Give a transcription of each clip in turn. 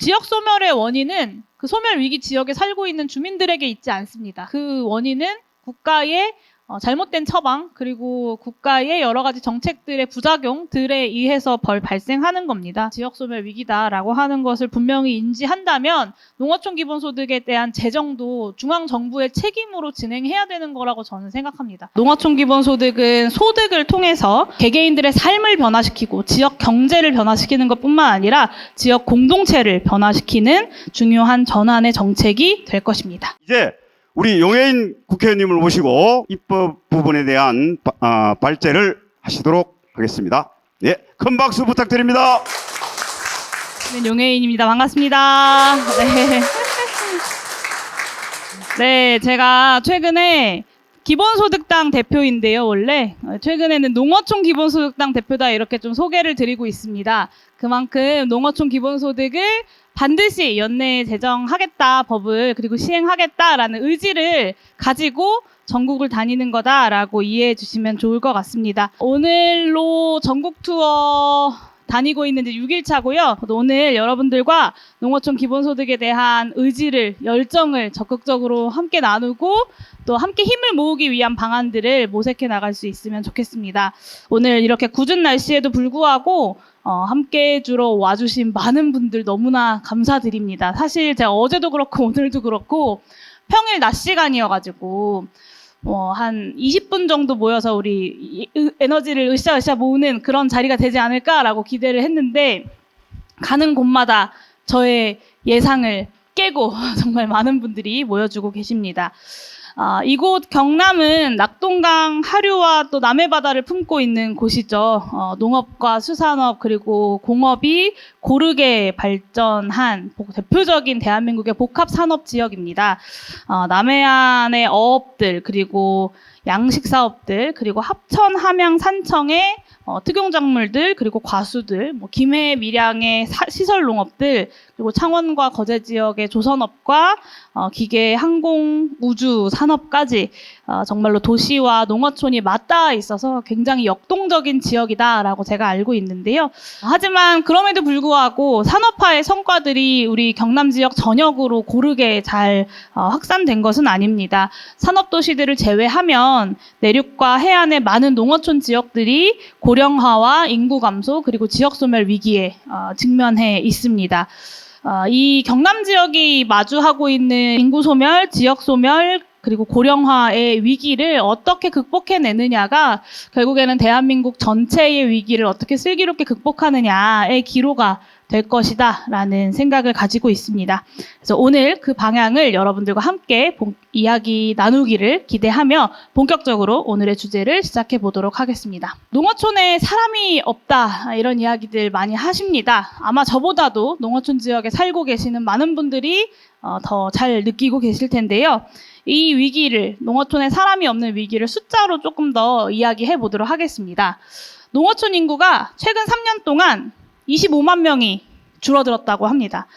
지역 소멸의 원인은 그 소멸 위기 지역에 살고 있는 주민들에게 있지 않습니다. 그 원인은 국가의 잘못된 처방 그리고 국가의 여러 가지 정책들의 부작용들에 의해서 발생하는 겁니다. 지역소멸 위기다라고 하는 것을 분명히 인지한다면 농어촌 기본소득에 대한 재정도 중앙정부의 책임으로 진행해야 되는 거라고 저는 생각합니다. 농어촌 기본소득은 소득을 통해서 개개인들의 삶을 변화시키고 지역 경제를 변화시키는 것뿐만 아니라 지역 공동체를 변화시키는 중요한 전환의 정책이 될 것입니다. 이제 우리 용해인 국회의원님을 모시고 입법 부분에 대한 발제를 하시도록 하겠습니다. 예, 큰 박수 부탁드립니다. 네, 용해인입니다. 반갑습니다. 네. 네, 제가 최근에 기본소득당 대표인데요, 원래. 최근에는 농어촌 기본소득당 대표다 이렇게 좀 소개를 드리고 있습니다. 그만큼 농어촌 기본소득을 반드시 연내에 제정하겠다, 법을, 그리고 시행하겠다라는 의지를 가지고 전국을 다니는 거다라고 이해해 주시면 좋을 것 같습니다. 오늘로 전국 투어 다니고 있는 이제 6일차고요. 오늘 여러분들과 농어촌 기본소득에 대한 의지를, 열정을 적극적으로 함께 나누고 또 함께 힘을 모으기 위한 방안들을 모색해 나갈 수 있으면 좋겠습니다. 오늘 이렇게 궂은 날씨에도 불구하고 함께 해주러 와주신 많은 분들 너무나 감사드립니다. 사실 제가 어제도 그렇고 오늘도 그렇고 평일 낮 시간이어가지고 한 20분 정도 모여서 우리 에너지를 으쌰으쌰 모으는 그런 자리가 되지 않을까라고 기대를 했는데 가는 곳마다 저의 예상을 깨고 정말 많은 분들이 모여주고 계십니다. 이곳 경남은 낙동강 하류와 또 남해바다를 품고 있는 곳이죠. 농업과 수산업 그리고 공업이 고르게 발전한 대표적인 대한민국의 복합산업 지역입니다. 남해안의 어업들 그리고 양식사업들 그리고 합천, 함양, 산청의 특용작물들 그리고 과수들, 김해, 밀양의 시설농업들 그리고 창원과 거제 지역의 조선업과 기계, 항공, 우주 산업까지 정말로 도시와 농어촌이 맞닿아 있어서 굉장히 역동적인 지역이다라고 제가 알고 있는데요. 하지만 그럼에도 불구하고 산업화의 성과들이 우리 경남 지역 전역으로 고르게 잘 확산된 것은 아닙니다. 산업도시들을 제외하면 내륙과 해안의 많은 농어촌 지역들이 고령화와 인구 감소 그리고 지역소멸 위기에 직면해 있습니다. 이 경남 지역이 마주하고 있는 인구 소멸, 지역 소멸, 그리고 고령화의 위기를 어떻게 극복해내느냐가 결국에는 대한민국 전체의 위기를 어떻게 슬기롭게 극복하느냐의 기로가 될 것이다 라는 생각을 가지고 있습니다. 그래서 오늘 그 방향을 여러분들과 함께 이야기 나누기를 기대하며 본격적으로 오늘의 주제를 시작해 보도록 하겠습니다. 농어촌에 사람이 없다 이런 이야기들 많이 하십니다. 아마 저보다도 농어촌 지역에 살고 계시는 많은 분들이 더 잘 느끼고 계실 텐데요. 이 위기를, 농어촌에 사람이 없는 위기를 숫자로 조금 더 이야기해 보도록 하겠습니다. 농어촌 인구가 최근 3년 동안 25만 명이 줄어들었다고 합니다.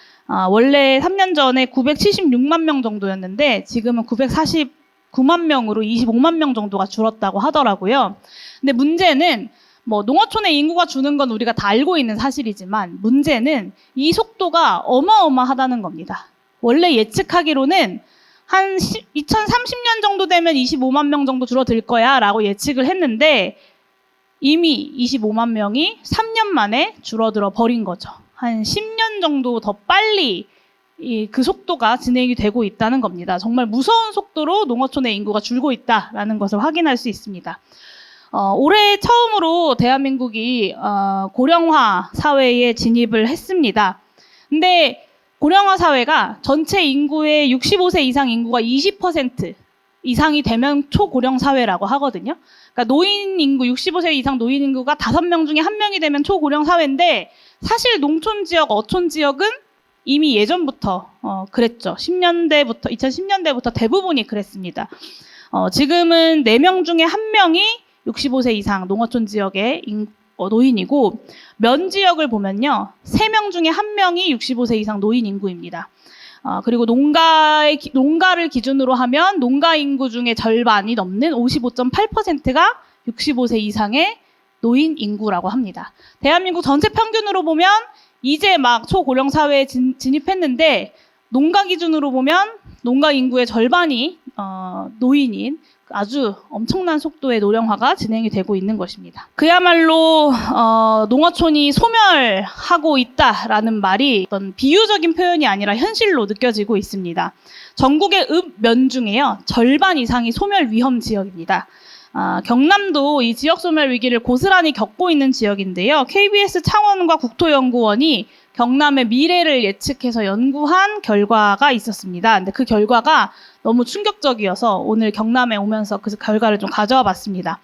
원래 3년 전에 976만 명 정도였는데 지금은 949만 명으로 25만 명 정도가 줄었다고 하더라고요. 근데 문제는 농어촌의 인구가 주는 건 우리가 다 알고 있는 사실이지만 문제는 이 속도가 어마어마하다는 겁니다. 원래 예측하기로는 한 2030년 정도 되면 25만 명 정도 줄어들 거야 라고 예측을 했는데 이미 25만 명이 3년 만에 줄어들어 버린 거죠. 한 10년 정도 더 빨리 그 속도가 진행이 되고 있다는 겁니다. 정말 무서운 속도로 농어촌의 인구가 줄고 있다는 것을 확인할 수 있습니다. 올해 처음으로 대한민국이 고령화 사회에 진입을 했습니다. 근데 고령화 사회가 전체 인구의 65세 이상 인구가 20% 이상이 되면 초고령 사회라고 하거든요. 그러니까 노인 인구, 65세 이상 노인 인구가 5명 중에 1명이 되면 초고령 사회인데 사실 농촌 지역, 어촌 지역은 이미 예전부터 그랬죠. 2010년대부터 대부분이 그랬습니다. 지금은 4명 중에 1명이 65세 이상 농어촌 지역의 노인이고 면 지역을 보면요. 3명 중에 1명이 65세 이상 노인 인구입니다. 그리고 농가를 기준으로 하면 농가 인구 중에 절반이 넘는 55.8%가 65세 이상의 노인 인구라고 합니다. 대한민국 전체 평균으로 보면 이제 막 초고령 사회에 진입했는데 농가 기준으로 보면 농가 인구의 절반이 노인인 아주 엄청난 속도의 노령화가 진행이 되고 있는 것입니다. 그야말로 농어촌이 소멸하고 있다라는 말이 어떤 비유적인 표현이 아니라 현실로 느껴지고 있습니다. 전국의 읍면 중에요, 절반 이상이 소멸 위험 지역입니다. 경남도 이 지역 소멸 위기를 고스란히 겪고 있는 지역인데요. KBS 창원과 국토연구원이 경남의 미래를 예측해서 연구한 결과가 있었습니다. 근데 그 결과가 너무 충격적이어서 오늘 경남에 오면서 그 결과를 좀 가져와 봤습니다.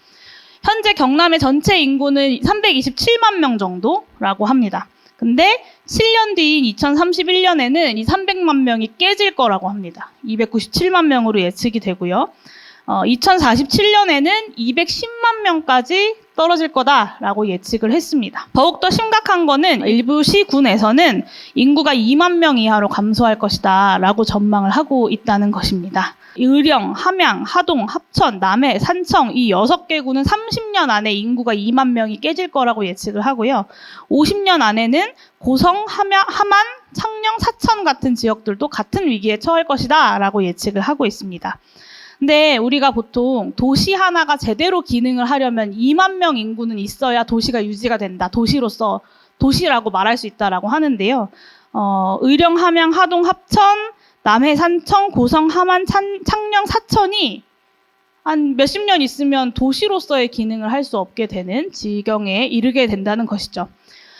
현재 경남의 전체 인구는 327만 명 정도라고 합니다. 근데 7년 뒤인 2031년에는 이 300만 명이 깨질 거라고 합니다. 297만 명으로 예측이 되고요. 2047년에는 210만 명까지 떨어질 거다라고 예측을 했습니다. 더욱더 심각한 거는 일부 시군에서는 인구가 2만 명 이하로 감소할 것이다 라고 전망을 하고 있다는 것입니다. 의령, 함양, 하동, 합천, 남해, 산청 이 6개 구는 30년 안에 인구가 2만 명이 깨질 거라고 예측을 하고요. 50년 안에는 고성, 함안, 창녕, 사천 같은 지역들도 같은 위기에 처할 것이다 라고 예측을 하고 있습니다. 근데 우리가 보통 도시 하나가 제대로 기능을 하려면 2만 명 인구는 있어야 도시가 유지가 된다. 도시로서 도시라고 말할 수 있다라고 하는데요. 의령, 함양, 하동, 합천, 남해, 산청, 고성, 함안, 창녕, 사천이 한 몇십 년 있으면 도시로서의 기능을 할 수 없게 되는 지경에 이르게 된다는 것이죠.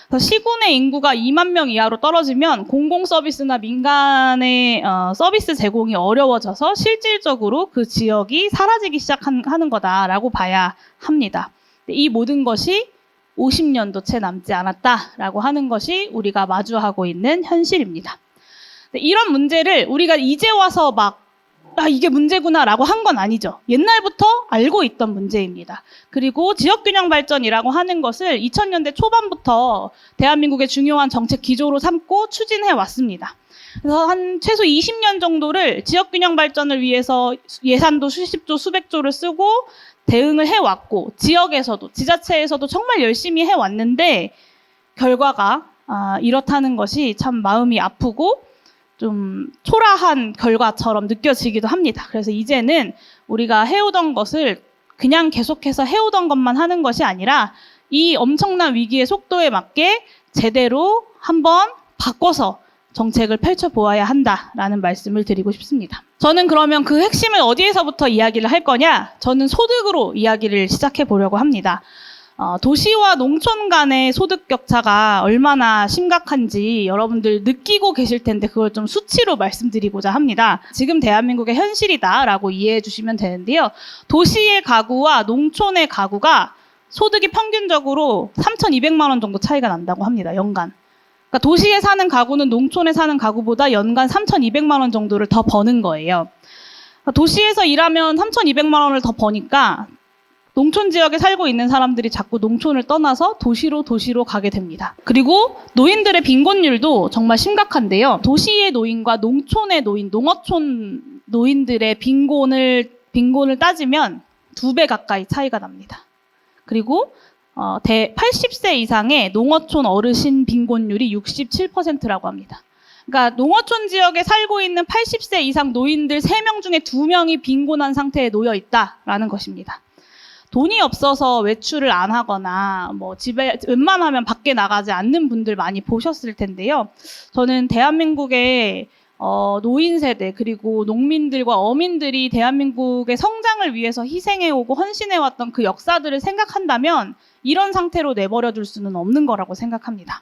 그래서 시군의 인구가 2만 명 이하로 떨어지면 공공 서비스나 민간의 서비스 제공이 어려워져서 실질적으로 그 지역이 사라지기 시작하는 거다라고 봐야 합니다. 이 모든 것이 50년도 채 남지 않았다라고 하는 것이 우리가 마주하고 있는 현실입니다. 이런 문제를 우리가 이제 와서 막 이게 문제구나라고 한 건 아니죠. 옛날부터 알고 있던 문제입니다. 그리고 지역균형 발전이라고 하는 것을 2000년대 초반부터 대한민국의 중요한 정책 기조로 삼고 추진해 왔습니다. 그래서 한 최소 20년 정도를 지역균형 발전을 위해서 예산도 수십조, 수백조를 쓰고 대응을 해왔고 지역에서도, 지자체에서도 정말 열심히 해왔는데 결과가 이렇다는 것이 참 마음이 아프고 좀 초라한 결과처럼 느껴지기도 합니다. 그래서 이제는 우리가 해오던 것을 그냥 계속해서 해오던 것만 하는 것이 아니라 이 엄청난 위기의 속도에 맞게 제대로 한번 바꿔서 정책을 펼쳐보아야 한다라는 말씀을 드리고 싶습니다. 저는 그러면 그 핵심을 어디에서부터 이야기를 할 거냐? 저는 소득으로 이야기를 시작해 보려고 합니다. 도시와 농촌 간의 소득 격차가 얼마나 심각한지 여러분들 느끼고 계실 텐데 그걸 좀 수치로 말씀드리고자 합니다. 지금 대한민국의 현실이다라고 이해해 주시면 되는데요. 도시의 가구와 농촌의 가구가 소득이 평균적으로 3,200만 원 정도 차이가 난다고 합니다. 연간. 그러니까 도시에 사는 가구는 농촌에 사는 가구보다 연간 3,200만 원 정도를 더 버는 거예요. 도시에서 일하면 3,200만 원을 더 버니까 농촌 지역에 살고 있는 사람들이 자꾸 농촌을 떠나서 도시로 가게 됩니다. 그리고 노인들의 빈곤율도 정말 심각한데요. 도시의 노인과 농촌의 노인, 농어촌 노인들의 빈곤을 따지면 2배 가까이 차이가 납니다. 그리고 80세 이상의 농어촌 어르신 빈곤율이 67%라고 합니다. 그러니까 농어촌 지역에 살고 있는 80세 이상 노인들 3명 중에 2명이 빈곤한 상태에 놓여 있다라는 것입니다. 돈이 없어서 외출을 안 하거나 집에 웬만하면 밖에 나가지 않는 분들 많이 보셨을 텐데요. 저는 대한민국의 노인 세대 그리고 농민들과 어민들이 대한민국의 성장을 위해서 희생해오고 헌신해왔던 그 역사들을 생각한다면 이런 상태로 내버려 둘 수는 없는 거라고 생각합니다.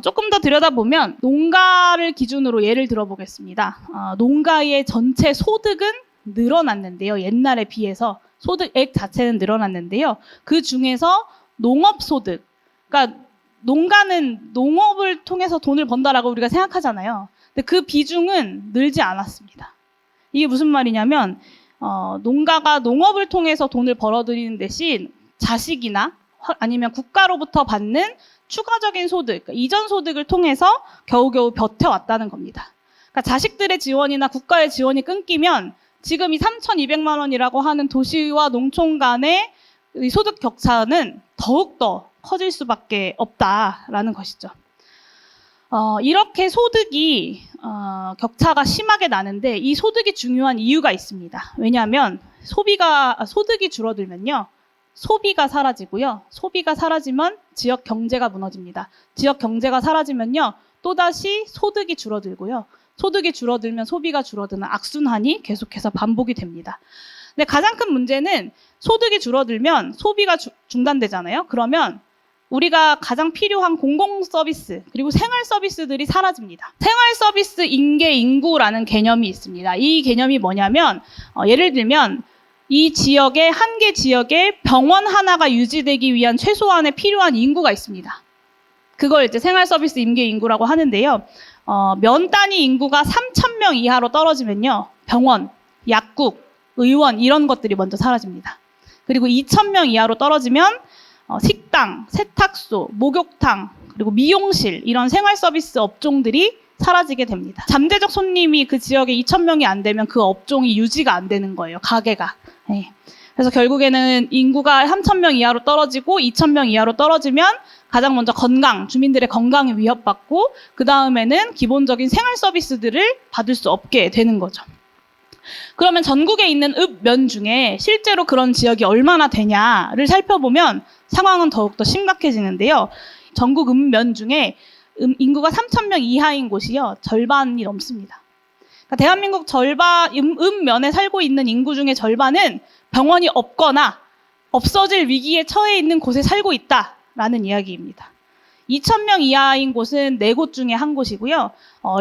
조금 더 들여다보면 농가를 기준으로 예를 들어보겠습니다. 농가의 전체 소득은 늘어났는데요. 옛날에 비해서 소득액 자체는 늘어났는데요. 그 중에서 농업소득, 그러니까 농가는 농업을 통해서 돈을 번다라고 우리가 생각하잖아요. 근데 그 비중은 늘지 않았습니다. 이게 무슨 말이냐면 농가가 농업을 통해서 돈을 벌어들이는 대신 자식이나 아니면 국가로부터 받는 추가적인 소득, 그러니까 이전 소득을 통해서 겨우겨우 버텨왔다는 겁니다. 그러니까 자식들의 지원이나 국가의 지원이 끊기면 지금 이 3,200만 원이라고 하는 도시와 농촌 간의 이 소득 격차는 더욱더 커질 수밖에 없다라는 것이죠. 이렇게 소득이 격차가 심하게 나는데 이 소득이 중요한 이유가 있습니다. 왜냐하면 소득이 줄어들면요. 소비가 사라지고요. 소비가 사라지면 지역 경제가 무너집니다. 지역 경제가 사라지면요. 또다시 소득이 줄어들고요. 소득이 줄어들면 소비가 줄어드는 악순환이 계속해서 반복이 됩니다. 근데 가장 큰 문제는 소득이 줄어들면 소비가 중단되잖아요. 그러면 우리가 가장 필요한 공공 서비스 그리고 생활 서비스들이 사라집니다. 생활 서비스 인계 인구라는 개념이 있습니다. 이 개념이 뭐냐면 예를 들면 이 지역에 한 개 지역에 병원 하나가 유지되기 위한 최소한의 필요한 인구가 있습니다. 그걸 이제 생활 서비스 인계 인구라고 하는데요. 면 단위 인구가 3,000명 이하로 떨어지면요. 병원, 약국, 의원 이런 것들이 먼저 사라집니다. 그리고 2,000명 이하로 떨어지면 식당, 세탁소, 목욕탕, 그리고 미용실 이런 생활 서비스 업종들이 사라지게 됩니다. 잠재적 손님이 그 지역에 2,000명이 안 되면 그 업종이 유지가 안 되는 거예요. 가게가. 네. 그래서 결국에는 인구가 3,000명 이하로 떨어지고 2,000명 이하로 떨어지면 가장 먼저 주민들의 건강이 위협받고 그 다음에는 기본적인 생활 서비스들을 받을 수 없게 되는 거죠. 그러면 전국에 있는 읍면 중에 실제로 그런 지역이 얼마나 되냐를 살펴보면 상황은 더욱더 심각해지는데요. 전국 읍면 중에 인구가 3,000명 이하인 곳이요. 절반이 넘습니다. 그러니까 대한민국 읍면에 살고 있는 인구 중에 절반은 병원이 없거나 없어질 위기에 처해 있는 곳에 살고 있다라는 이야기입니다. 2,000명 이하인 곳은 4곳 중에 한 곳이고요.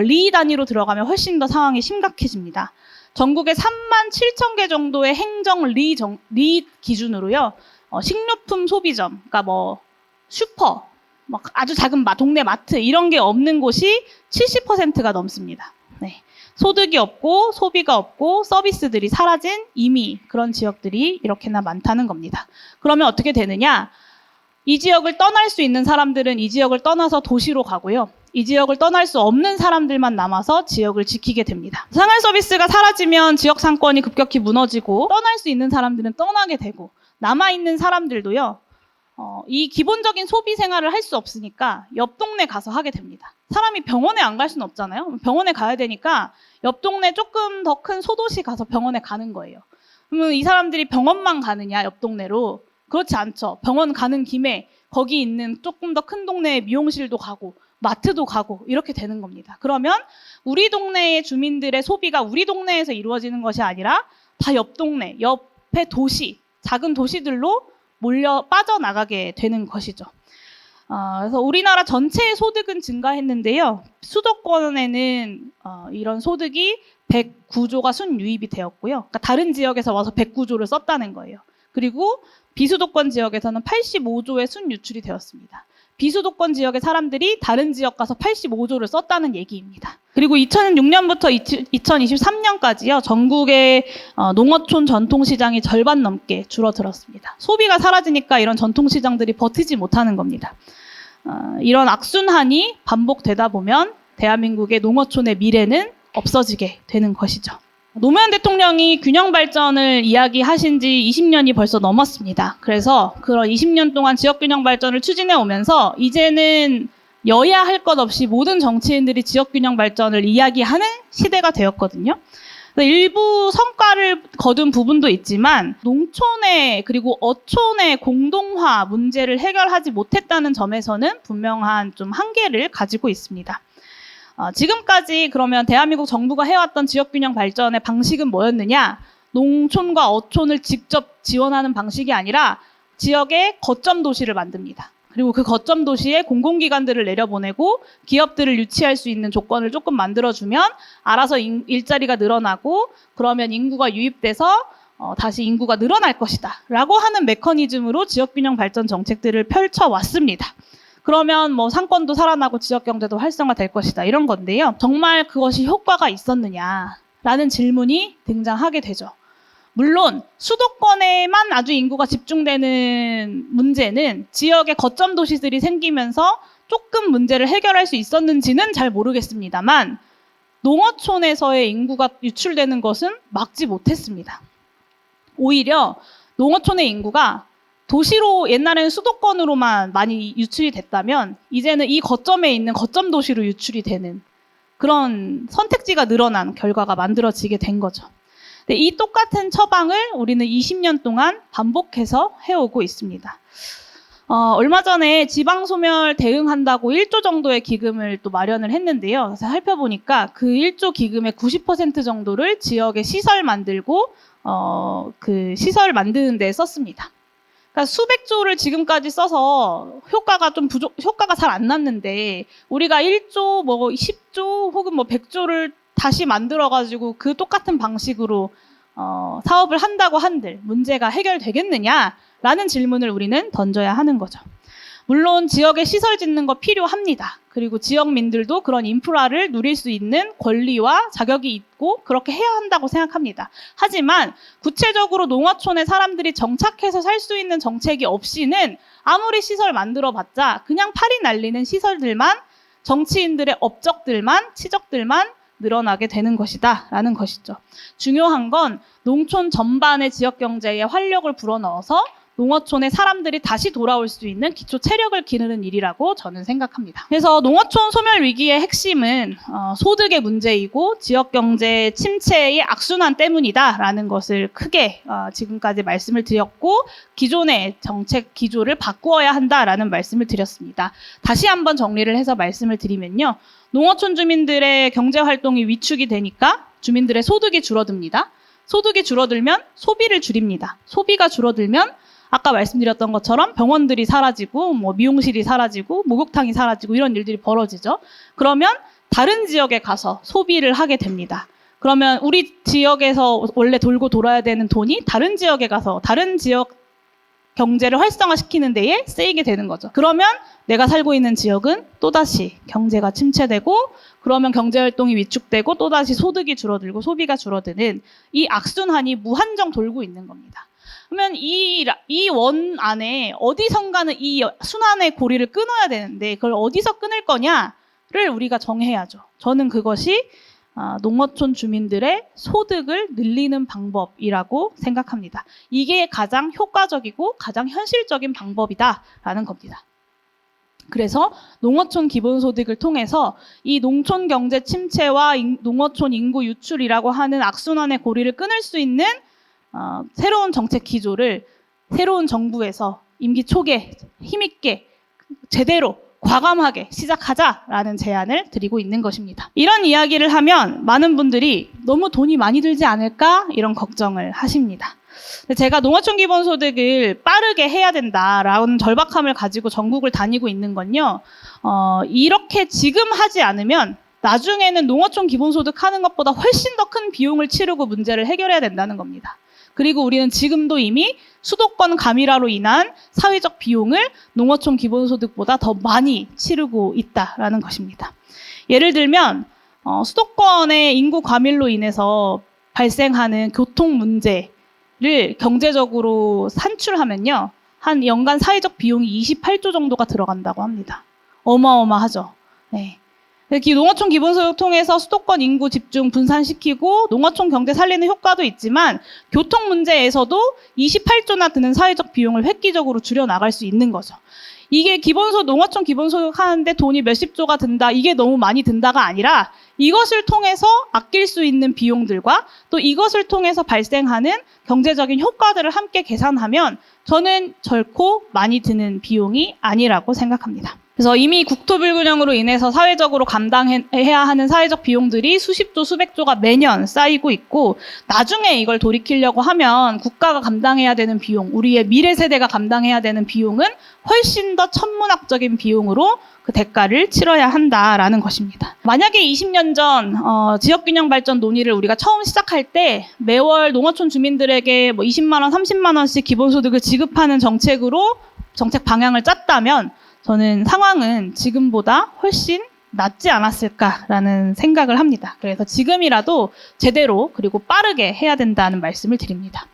리 단위로 들어가면 훨씬 더 상황이 심각해집니다. 전국에 37,000개 정도의 행정 리 기준으로요. 식료품 소비점, 그러니까 슈퍼, 아주 작은 동네 마트 이런 게 없는 곳이 70%가 넘습니다. 네. 소득이 없고 소비가 없고 서비스들이 사라진 이미 그런 지역들이 이렇게나 많다는 겁니다. 그러면 어떻게 되느냐? 이 지역을 떠날 수 있는 사람들은 이 지역을 떠나서 도시로 가고요. 이 지역을 떠날 수 없는 사람들만 남아서 지역을 지키게 됩니다. 생활 서비스가 사라지면 지역 상권이 급격히 무너지고 떠날 수 있는 사람들은 떠나게 되고 남아있는 사람들도요. 이 기본적인 소비 생활을 할 수 없으니까 옆 동네 가서 하게 됩니다. 사람이 병원에 안 갈 수는 없잖아요. 병원에 가야 되니까 옆 동네 조금 더 큰 소도시 가서 병원에 가는 거예요. 그러면 이 사람들이 병원만 가느냐 옆 동네로? 그렇지 않죠. 병원 가는 김에 거기 있는 조금 더 큰 동네에 미용실도 가고 마트도 가고 이렇게 되는 겁니다. 그러면 우리 동네의 주민들의 소비가 우리 동네에서 이루어지는 것이 아니라 다 옆 동네, 옆의 도시, 작은 도시들로 빠져나가게 되는 것이죠. 그래서 우리나라 전체의 소득은 증가했는데요. 수도권에는 이런 소득이 109조가 순유입이 되었고요. 그러니까 다른 지역에서 와서 109조를 썼다는 거예요. 그리고 비수도권 지역에서는 85조의 순유출이 되었습니다. 비수도권 지역의 사람들이 다른 지역 가서 85조를 썼다는 얘기입니다. 그리고 2006년부터 2023년까지요. 전국의 농어촌 전통시장이 절반 넘게 줄어들었습니다. 소비가 사라지니까 이런 전통시장들이 버티지 못하는 겁니다. 이런 악순환이 반복되다 보면 대한민국의 농어촌의 미래는 없어지게 되는 것이죠. 노무현 대통령이 균형 발전을 이야기하신 지 20년이 벌써 넘었습니다. 그래서 그런 20년 동안 지역 균형 발전을 추진해 오면서 이제는 여야 할 것 없이 모든 정치인들이 지역 균형 발전을 이야기하는 시대가 되었거든요. 일부 성과를 거둔 부분도 있지만 농촌의 그리고 어촌의 공동화 문제를 해결하지 못했다는 점에서는 분명한 좀 한계를 가지고 있습니다. 지금까지 그러면 대한민국 정부가 해왔던 지역균형 발전의 방식은 뭐였느냐? 농촌과 어촌을 직접 지원하는 방식이 아니라 지역에 거점 도시를 만듭니다. 그리고 그 거점 도시에 공공기관들을 내려보내고 기업들을 유치할 수 있는 조건을 조금 만들어주면 알아서 일자리가 늘어나고 그러면 인구가 유입돼서 다시 인구가 늘어날 것이다 라고 하는 메커니즘으로 지역균형 발전 정책들을 펼쳐왔습니다. 그러면 상권도 살아나고 지역경제도 활성화될 것이다 이런 건데요. 정말 그것이 효과가 있었느냐라는 질문이 등장하게 되죠. 물론 수도권에만 아주 인구가 집중되는 문제는 지역의 거점 도시들이 생기면서 조금 문제를 해결할 수 있었는지는 잘 모르겠습니다만 농어촌에서의 인구가 유출되는 것은 막지 못했습니다. 오히려 농어촌의 인구가 도시로 옛날에는 수도권으로만 많이 유출이 됐다면 이제는 이 거점에 있는 거점 도시로 유출이 되는 그런 선택지가 늘어난 결과가 만들어지게 된 거죠. 근데 이 똑같은 처방을 우리는 20년 동안 반복해서 해오고 있습니다. 얼마 전에 지방소멸 대응한다고 1조 정도의 기금을 또 마련을 했는데요. 그래서 살펴보니까 그 1조 기금의 90% 정도를 지역에 시설 만들고 그 시설 만드는 데 썼습니다. 그러니까 수백 조를 지금까지 써서 효과가 잘 안 났는데 우리가 1조, 뭐 10조 혹은 뭐 100조를 다시 만들어가지고 그 똑같은 방식으로 사업을 한다고 한들 문제가 해결되겠느냐라는 질문을 우리는 던져야 하는 거죠. 물론 지역에 시설 짓는 거 필요합니다. 그리고 지역민들도 그런 인프라를 누릴 수 있는 권리와 자격이 있고 그렇게 해야 한다고 생각합니다. 하지만 구체적으로 농어촌에 사람들이 정착해서 살 수 있는 정책이 없이는 아무리 시설 만들어봤자 그냥 팔이 날리는 시설들만, 정치인들의 업적들만, 치적들만 늘어나게 되는 것이다 라는 것이죠. 중요한 건 농촌 전반의 지역 경제에 활력을 불어넣어서 농어촌에 사람들이 다시 돌아올 수 있는 기초 체력을 기르는 일이라고 저는 생각합니다. 그래서 농어촌 소멸 위기의 핵심은 소득의 문제이고 지역 경제 침체의 악순환 때문이다라는 것을 크게 지금까지 말씀을 드렸고 기존의 정책 기조를 바꾸어야 한다라는 말씀을 드렸습니다. 다시 한번 정리를 해서 말씀을 드리면요. 농어촌 주민들의 경제 활동이 위축이 되니까 주민들의 소득이 줄어듭니다. 소득이 줄어들면 소비를 줄입니다. 소비가 줄어들면 아까 말씀드렸던 것처럼 병원들이 사라지고 뭐 미용실이 사라지고 목욕탕이 사라지고 이런 일들이 벌어지죠. 그러면 다른 지역에 가서 소비를 하게 됩니다. 그러면 우리 지역에서 원래 돌고 돌아야 되는 돈이 다른 지역에 가서 다른 지역 경제를 활성화시키는 데에 쓰이게 되는 거죠. 그러면 내가 살고 있는 지역은 또다시 경제가 침체되고 그러면 경제활동이 위축되고 또다시 소득이 줄어들고 소비가 줄어드는 이 악순환이 무한정 돌고 있는 겁니다. 그러면 이 원 안에 어디선가는 이 순환의 고리를 끊어야 되는데 그걸 어디서 끊을 거냐를 우리가 정해야죠. 저는 그것이 농어촌 주민들의 소득을 늘리는 방법이라고 생각합니다. 이게 가장 효과적이고 가장 현실적인 방법이다라는 겁니다. 그래서 농어촌 기본소득을 통해서 이 농촌 경제 침체와 농어촌 인구 유출이라고 하는 악순환의 고리를 끊을 수 있는 새로운 정책 기조를 새로운 정부에서 임기 초기에 힘있게 제대로 과감하게 시작하자라는 제안을 드리고 있는 것입니다. 이런 이야기를 하면 많은 분들이 너무 돈이 많이 들지 않을까 이런 걱정을 하십니다. 제가 농어촌 기본소득을 빠르게 해야 된다라는 절박함을 가지고 전국을 다니고 있는 건요. 이렇게 지금 하지 않으면 나중에는 농어촌 기본소득 하는 것보다 훨씬 더 큰 비용을 치르고 문제를 해결해야 된다는 겁니다. 그리고 우리는 지금도 이미 수도권 가밀화로 인한 사회적 비용을 농어촌 기본소득보다 더 많이 치르고 있다라는 것입니다. 예를 들면 수도권의 인구 과밀로 인해서 발생하는 교통 문제를 경제적으로 산출하면요. 한 연간 사회적 비용이 28조 정도가 들어간다고 합니다. 어마어마하죠. 네. 농어촌 기본소득 통해서 수도권 인구 집중 분산시키고 농어촌 경제 살리는 효과도 있지만 교통 문제에서도 28조나 드는 사회적 비용을 획기적으로 줄여나갈 수 있는 거죠. 이게 농어촌 기본소득 하는데 돈이 몇십 조가 든다, 이게 너무 많이 든다가 아니라 이것을 통해서 아낄 수 있는 비용들과 또 이것을 통해서 발생하는 경제적인 효과들을 함께 계산하면 저는 결코 많이 드는 비용이 아니라고 생각합니다. 그래서 이미 국토 불균형으로 인해서 사회적으로 감당해야 하는 사회적 비용들이 수십조, 수백조가 매년 쌓이고 있고 나중에 이걸 돌이키려고 하면 국가가 감당해야 되는 비용, 우리의 미래 세대가 감당해야 되는 비용은 훨씬 더 천문학적인 비용으로 그 대가를 치러야 한다라는 것입니다. 만약에 20년 전 지역균형 발전 논의를 우리가 처음 시작할 때 매월 농어촌 주민들에게 뭐 20만 원, 30만 원씩 기본소득을 지급하는 정책으로 정책 방향을 짰다면 저는 상황은 지금보다 훨씬 낫지 않았을까라는 생각을 합니다. 그래서 지금이라도 제대로 그리고 빠르게 해야 된다는 말씀을 드립니다.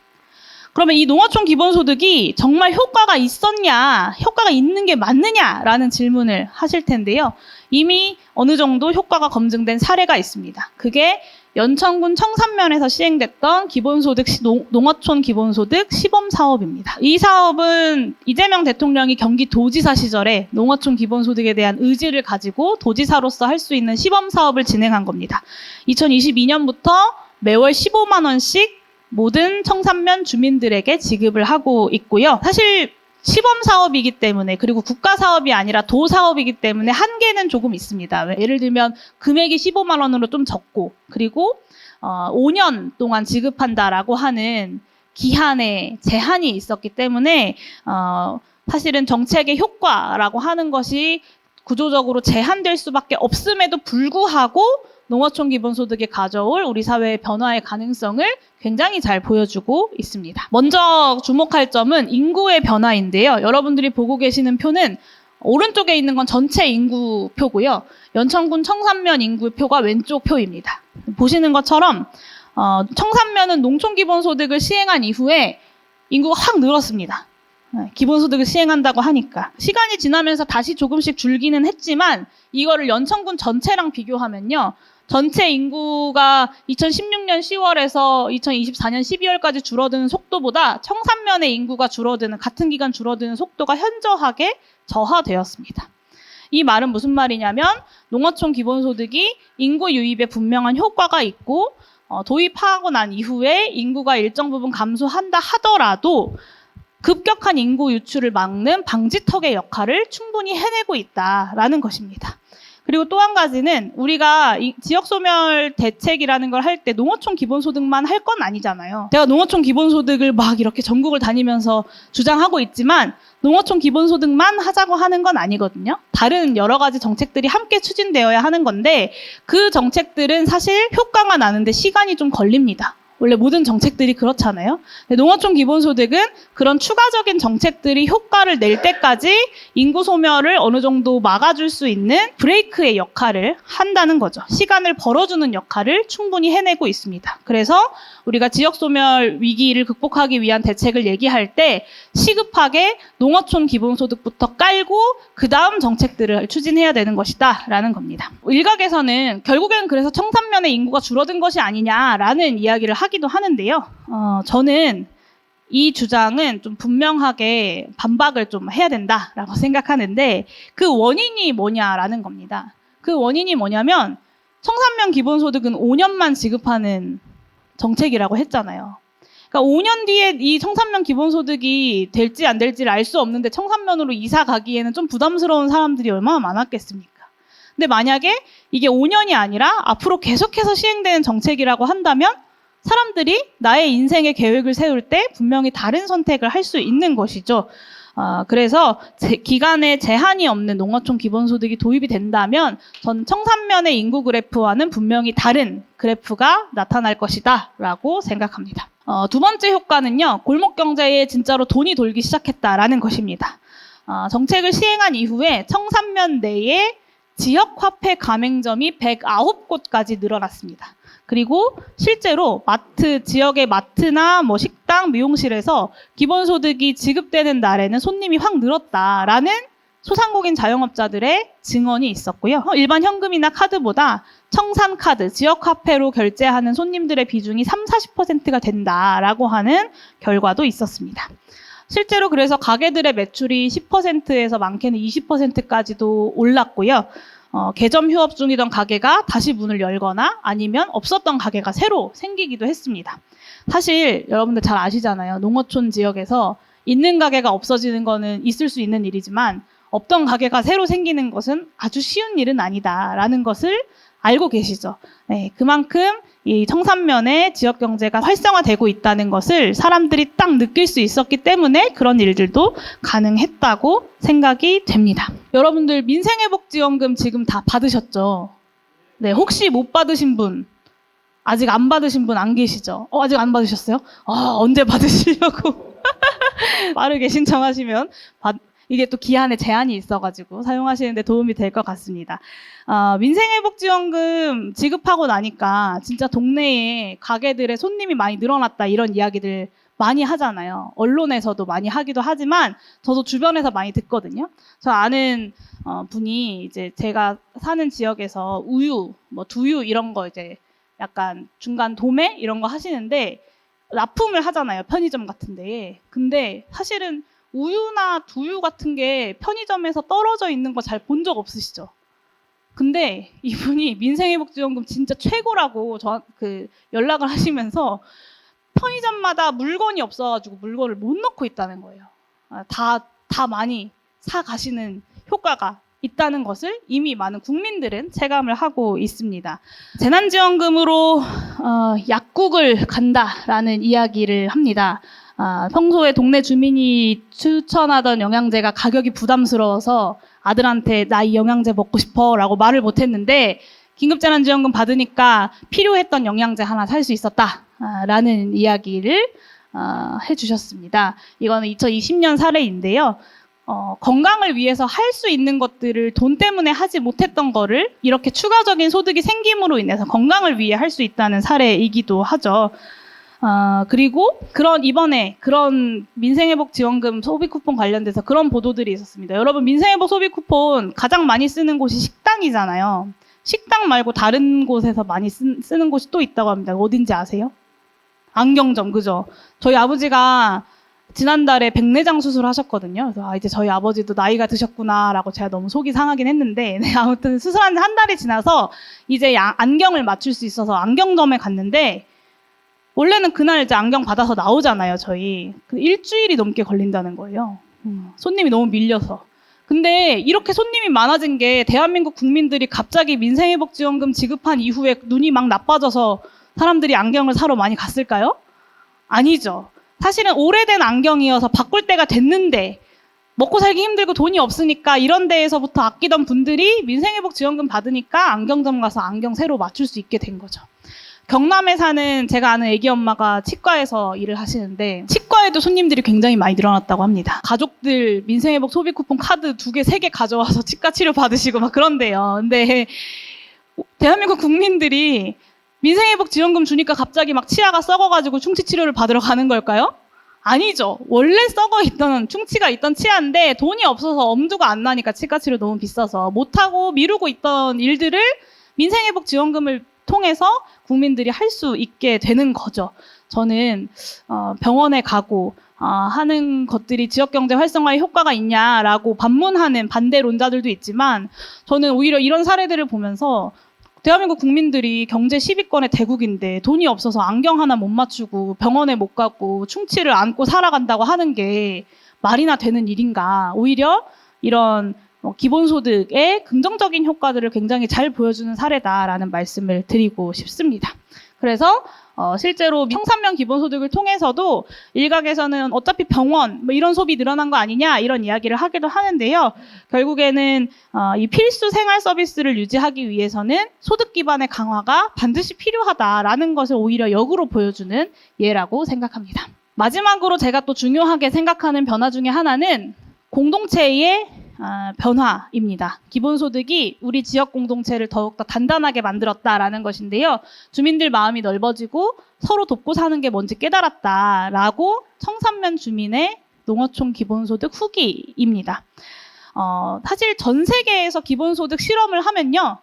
그러면 이 농어촌 기본소득이 정말 효과가 있었냐, 효과가 있는 게 맞느냐라는 질문을 하실 텐데요. 이미 어느 정도 효과가 검증된 사례가 있습니다. 그게 연천군 청산면에서 시행됐던 기본소득 농어촌 기본소득 시범 사업입니다. 이 사업은 이재명 대통령이 경기도지사 시절에 농어촌 기본소득에 대한 의지를 가지고 도지사로서 할 수 있는 시범 사업을 진행한 겁니다. 2022년부터 매월 15만 원씩 모든 청산면 주민들에게 지급을 하고 있고요. 사실 시범 사업이기 때문에, 그리고 국가 사업이 아니라 도 사업이기 때문에 한계는 조금 있습니다. 예를 들면 금액이 15만 원으로 좀 적고, 그리고 5년 동안 지급한다라고 하는 기한에 제한이 있었기 때문에 사실은 정책의 효과라고 하는 것이 구조적으로 제한될 수밖에 없음에도 불구하고 농어촌 기본소득이 가져올 우리 사회의 변화의 가능성을 굉장히 잘 보여주고 있습니다. 먼저 주목할 점은 인구의 변화인데요. 여러분들이 보고 계시는 표는 오른쪽에 있는 건 전체 인구표고요. 연천군 청산면 인구표가 왼쪽 표입니다. 보시는 것처럼 청산면은 농촌 기본소득을 시행한 이후에 인구가 확 늘었습니다. 기본소득을 시행한다고 하니까. 시간이 지나면서 다시 조금씩 줄기는 했지만 이거를 연천군 전체랑 비교하면요. 전체 인구가 2016년 10월에서 2024년 12월까지 줄어드는 속도보다 청산면의 인구가 줄어드는, 같은 기간 줄어드는 속도가 현저하게 저하되었습니다. 이 말은 무슨 말이냐면 농어촌 기본소득이 인구 유입에 분명한 효과가 있고 도입하고 난 이후에 인구가 일정 부분 감소한다 하더라도 급격한 인구 유출을 막는 방지턱의 역할을 충분히 해내고 있다라는 것입니다. 그리고 또 한 가지는 우리가 지역 소멸 대책이라는 걸 할 때 농어촌 기본소득만 할 건 아니잖아요. 제가 농어촌 기본소득을 막 이렇게 전국을 다니면서 주장하고 있지만 농어촌 기본소득만 하자고 하는 건 아니거든요. 다른 여러 가지 정책들이 함께 추진되어야 하는 건데 그 정책들은 사실 효과가 나는데 시간이 좀 걸립니다. 원래 모든 정책들이 그렇잖아요. 농어촌 기본소득은 그런 추가적인 정책들이 효과를 낼 때까지 인구 소멸을 어느 정도 막아줄 수 있는 브레이크의 역할을 한다는 거죠. 시간을 벌어주는 역할을 충분히 해내고 있습니다. 그래서 우리가 지역 소멸 위기를 극복하기 위한 대책을 얘기할 때 시급하게 농어촌 기본소득부터 깔고 그 다음 정책들을 추진해야 되는 것이다 라는 겁니다. 일각에서는 결국엔 그래서 청산면의 인구가 줄어든 것이 아니냐라는 이야기를 하기도 하는데요. 저는 이 주장은 좀 분명하게 반박을 좀 해야 된다라고 생각하는데 그 원인이 뭐냐라는 겁니다. 그 원인이 뭐냐면 청산면 기본소득은 5년만 지급하는 정책이라고 했잖아요. 그러니까 5년 뒤에 이 청산면 기본소득이 될지 안 될지를 알 수 없는데 청산면으로 이사 가기에는 좀 부담스러운 사람들이 얼마나 많았겠습니까? 근데 만약에 이게 5년이 아니라 앞으로 계속해서 시행되는 정책이라고 한다면 사람들이 나의 인생의 계획을 세울 때 분명히 다른 선택을 할 수 있는 것이죠. 그래서 기간에 제한이 없는 농어촌 기본소득이 도입이 된다면 전 청산면의 인구 그래프와는 분명히 다른 그래프가 나타날 것이다 라고 생각합니다. 두 번째 효과는요. 골목경제에 진짜로 돈이 돌기 시작했다라는 것입니다. 정책을 시행한 이후에 청산면 내에 지역화폐 가맹점이 109곳까지 늘어났습니다. 그리고 실제로 지역의 마트나 식당, 미용실에서 기본소득이 지급되는 날에는 손님이 확 늘었다라는 소상공인 자영업자들의 증언이 있었고요. 일반 현금이나 카드보다 청산카드, 지역화폐로 결제하는 손님들의 비중이 30~40%가 된다라고 하는 결과도 있었습니다. 실제로 그래서 가게들의 매출이 10%에서 많게는 20%까지도 올랐고요. 개점 휴업 중이던 가게가 다시 문을 열거나 아니면 없었던 가게가 새로 생기기도 했습니다. 사실 여러분들 잘 아시잖아요. 농어촌 지역에서 있는 가게가 없어지는 거는 있을 수 있는 일이지만 없던 가게가 새로 생기는 것은 아주 쉬운 일은 아니다라는 것을 알고 계시죠. 네, 그만큼 이 청산면의 지역 경제가 활성화되고 있다는 것을 사람들이 딱 느낄 수 있었기 때문에 그런 일들도 가능했다고 생각이 됩니다. 여러분들 민생회복지원금 지금 다 받으셨죠? 네, 혹시 못 받으신 분, 아직 안 받으신 분 안 계시죠? 아직 안 받으셨어요? 언제 받으시려고? 빠르게 신청하시면 이게 또 기한에 제한이 있어가지고 사용하시는데 도움이 될 것 같습니다. 민생회복지원금 지급하고 나니까 진짜 동네에 가게들의 손님이 많이 늘어났다 이런 이야기들 많이 하잖아요. 언론에서도 많이 하기도 하지만 저도 주변에서 많이 듣거든요. 저 아는 분이 이제 제가 사는 지역에서 우유, 두유 이런 거 이제 약간 중간 도매 이런 거 하시는데 납품을 하잖아요. 편의점 같은 데에. 근데 사실은 우유나 두유 같은 게 편의점에서 떨어져 있는 거 잘 본 적 없으시죠? 근데 이분이 민생회복지원금 진짜 최고라고 연락을 하시면서 편의점마다 물건이 없어가지고 물건을 못 넣고 있다는 거예요. 다 많이 사 가시는 효과가 있다는 것을 이미 많은 국민들은 체감을 하고 있습니다. 재난지원금으로 약국을 간다라는 이야기를 합니다. 평소에 동네 주민이 추천하던 영양제가 가격이 부담스러워서 아들한테 나 이 영양제 먹고 싶어 라고 말을 못했는데 긴급재난지원금 받으니까 필요했던 영양제 하나 살 수 있었다 라는 이야기를 해주셨습니다. 이거는 2020년 사례인데요. 건강을 위해서 할 수 있는 것들을 돈 때문에 하지 못했던 거를 이렇게 추가적인 소득이 생김으로 인해서 건강을 위해 할 수 있다는 사례이기도 하죠. 그리고 이번에 그런 민생회복 지원금 소비 쿠폰 관련돼서 그런 보도들이 있었습니다. 여러분, 민생회복 소비 쿠폰 가장 많이 쓰는 곳이 식당이잖아요. 식당 말고 다른 곳에서 많이 쓰는 곳이 또 있다고 합니다. 어딘지 아세요? 안경점, 그죠? 저희 아버지가 지난달에 백내장 수술하셨거든요. 그래서 이제 저희 아버지도 나이가 드셨구나라고 제가 너무 속이 상하긴 했는데, 네, 아무튼 수술한 지 한 달이 지나서 이제 안경을 맞출 수 있어서 안경점에 갔는데, 원래는 그날 이제 안경 받아서 나오잖아요, 저희. 일주일이 넘게 걸린다는 거예요. 손님이 너무 밀려서. 근데 이렇게 손님이 많아진 게 대한민국 국민들이 갑자기 민생회복지원금 지급한 이후에 눈이 막 나빠져서 사람들이 안경을 사러 많이 갔을까요? 아니죠. 사실은 오래된 안경이어서 바꿀 때가 됐는데 먹고 살기 힘들고 돈이 없으니까 이런 데에서부터 아끼던 분들이 민생회복지원금 받으니까 안경점 가서 안경 새로 맞출 수 있게 된 거죠. 경남에 사는 제가 아는 애기 엄마가 치과에서 일을 하시는데 치과에도 손님들이 굉장히 많이 늘어났다고 합니다. 가족들 민생회복 소비 쿠폰 카드 2개, 3개 가져와서 치과 치료 받으시고 막 그런데요. 근데 대한민국 국민들이 민생회복 지원금 주니까 갑자기 막 치아가 썩어가지고 충치 치료를 받으러 가는 걸까요? 아니죠. 원래 썩어 있던 충치가 있던 치아인데 돈이 없어서 엄두가 안 나니까 치과 치료 너무 비싸서 못하고 미루고 있던 일들을 민생회복 지원금을 통해서 국민들이 할 수 있게 되는 거죠. 저는 병원에 가고 하는 것들이 지역경제 활성화에 효과가 있냐라고 반문하는 반대론자들도 있지만 저는 오히려 이런 사례들을 보면서 대한민국 국민들이 경제 10위권의 대국인데 돈이 없어서 안경 하나 못 맞추고 병원에 못 가고 충치를 안고 살아간다고 하는 게 말이나 되는 일인가. 오히려 이런 기본소득의 긍정적인 효과들을 굉장히 잘 보여주는 사례다라는 말씀을 드리고 싶습니다. 그래서 실제로 청산면 기본소득을 통해서도 일각에서는 어차피 병원 이런 소비 늘어난 거 아니냐 이런 이야기를 하기도 하는데요. 결국에는 이 필수 생활 서비스를 유지하기 위해서는 소득 기반의 강화가 반드시 필요하다라는 것을 오히려 역으로 보여주는 예라고 생각합니다. 마지막으로 제가 또 중요하게 생각하는 변화 중에 하나는 공동체의 변화입니다. 기본소득이 우리 지역 공동체를 더욱더 단단하게 만들었다라는 것인데요. 주민들 마음이 넓어지고 서로 돕고 사는 게 뭔지 깨달았다라고 청산면 주민의 농어촌 기본소득 후기입니다. 사실 전 세계에서 기본소득 실험을 하면요.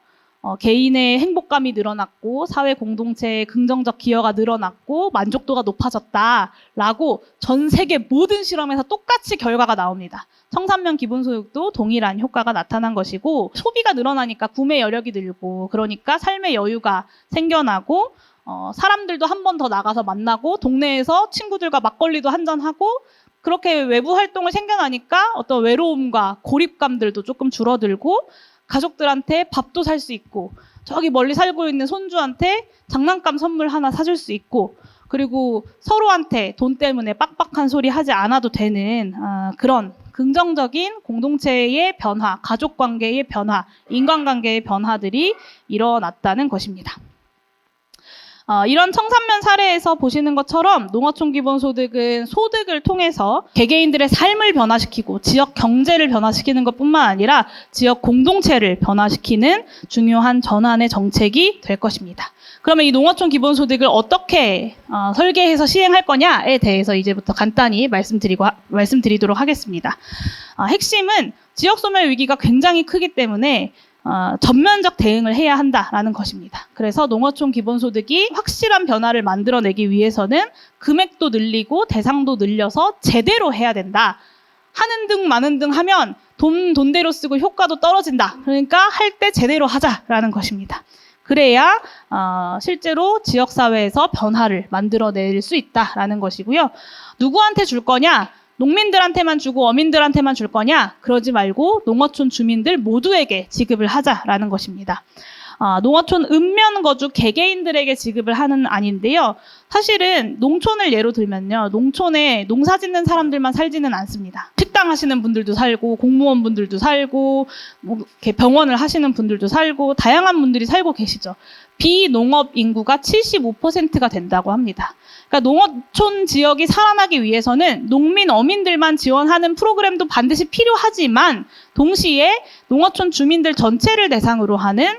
개인의 행복감이 늘어났고 사회 공동체의 긍정적 기여가 늘어났고 만족도가 높아졌다라고 전 세계 모든 실험에서 똑같이 결과가 나옵니다. 청산면 기본소득도 동일한 효과가 나타난 것이고 소비가 늘어나니까 구매 여력이 늘고 그러니까 삶의 여유가 생겨나고 사람들도 한 번 더 나가서 만나고 동네에서 친구들과 막걸리도 한잔하고 그렇게 외부 활동을 생겨나니까 어떤 외로움과 고립감들도 조금 줄어들고 가족들한테 밥도 살 수 있고 저기 멀리 살고 있는 손주한테 장난감 선물 하나 사줄 수 있고 그리고 서로한테 돈 때문에 빡빡한 소리 하지 않아도 되는 그런 긍정적인 공동체의 변화, 가족관계의 변화, 인간관계의 변화들이 일어났다는 것입니다. 이런 청산면 사례에서 보시는 것처럼 농어촌 기본소득은 소득을 통해서 개개인들의 삶을 변화시키고 지역 경제를 변화시키는 것뿐만 아니라 지역 공동체를 변화시키는 중요한 전환의 정책이 될 것입니다. 그러면 이 농어촌 기본소득을 어떻게 설계해서 시행할 거냐에 대해서 이제부터 간단히 말씀드리도록 하겠습니다. 핵심은 지역 소멸 위기가 굉장히 크기 때문에 전면적 대응을 해야 한다라는 것입니다. 그래서 농어촌 기본소득이 확실한 변화를 만들어내기 위해서는 금액도 늘리고 대상도 늘려서 제대로 해야 된다. 하는 등 마는 등 하면 돈대로 쓰고 효과도 떨어진다. 그러니까 할 때 제대로 하자라는 것입니다. 그래야 실제로 지역사회에서 변화를 만들어낼 수 있다라는 것이고요. 누구한테 줄 거냐? 농민들한테만 주고 어민들한테만 줄 거냐? 그러지 말고 농어촌 주민들 모두에게 지급을 하자라는 것입니다. 농어촌 읍면거주 개개인들에게 지급을 하는 아닌데요. 사실은 농촌을 예로 들면요. 농촌에 농사 짓는 사람들만 살지는 않습니다. 식당 하시는 분들도 살고 공무원 분들도 살고 뭐 이렇게 병원을 하시는 분들도 살고 다양한 분들이 살고 계시죠. 비농업 인구가 75%가 된다고 합니다. 그러니까 농어촌 지역이 살아나기 위해서는 농민, 어민들만 지원하는 프로그램도 반드시 필요하지만 동시에 농어촌 주민들 전체를 대상으로 하는